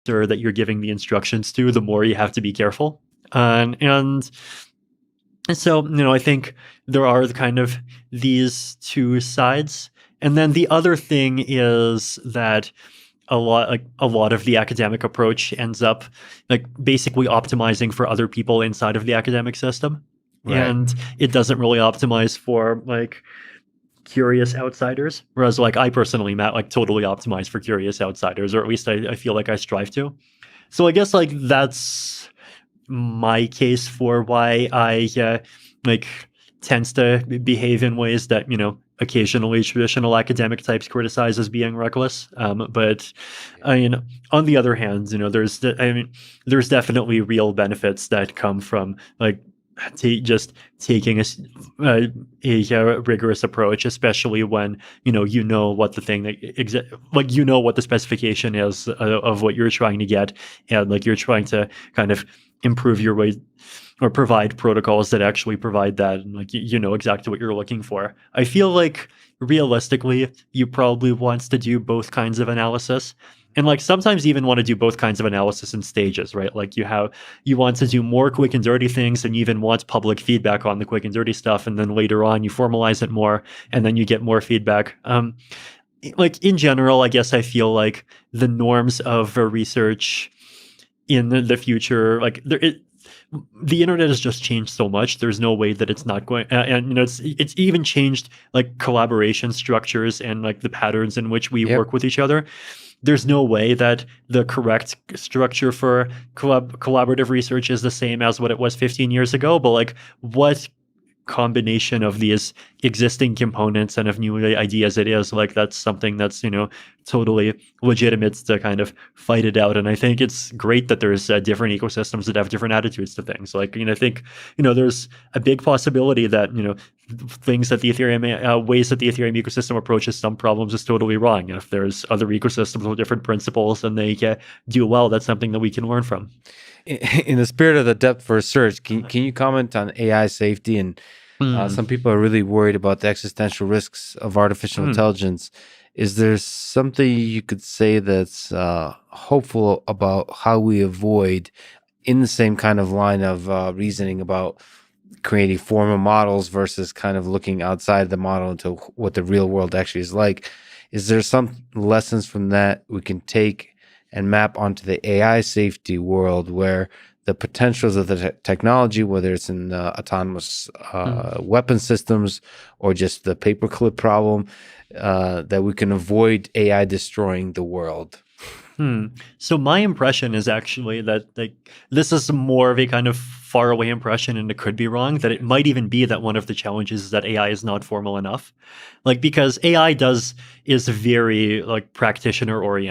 master that you're giving the instructions to, the more you have to be careful. And so, I think there are kind of these two sides. And then the other thing is that a lot of the academic approach ends up like basically optimizing for other people inside of the academic system. Right. And it doesn't really optimize for like curious outsiders. Whereas like I personally, Matt, like totally optimize for curious outsiders, or at least I feel like I strive to. So I guess like that's my case for why I like tends to behave in ways that occasionally traditional academic types criticize as being reckless. But I mean, on the other hand, there's definitely real benefits that come from like just taking a rigorous approach, especially when what the thing what the specification is of what you're trying to get, and like you're trying to kind of improve your way or provide protocols that actually provide that, and like exactly what you're looking for. I feel like realistically, you probably wants to do both kinds of analysis. And like sometimes you even want to do both kinds of analysis in stages, right? Like you want to do more quick and dirty things, and you even want public feedback on the quick and dirty stuff. And then later on you formalize it more, and then you get more feedback. Like in general, I guess I feel like the norms of research in the future, like the internet has just changed so much. There's no way that it's not going, and it's even changed like collaboration structures and like the patterns in which we work with each other. There's no way that the correct structure for collaborative research is the same as what it was 15 years ago. But like, what combination of these existing components and of new ideas it is, like that's something that's totally legitimate to kind of fight it out. And I think it's great that there's different ecosystems that have different attitudes to things. Like I think there's a big possibility that things that the Ethereum ways that the Ethereum ecosystem approaches some problems is totally wrong. If there's other ecosystems with different principles and they do well, that's something that we can learn from. In the spirit of the depth first search, can you comment on AI safety? And some people are really worried about the existential risks of artificial intelligence. Is there something you could say that's hopeful about how we avoid, in the same kind of line of reasoning about creating formal models versus kind of looking outside the model into what the real world actually is like? Is there some lessons from that we can take and map onto the AI safety world, where the potentials of the technology, whether it's in autonomous weapon systems or just the paperclip problem, that we can avoid AI destroying the world? So my impression is actually that this is more of a kind of faraway impression, and it could be wrong, that it might even be that one of the challenges is that AI is not formal enough. Like, because AI is very like practitioner oriented.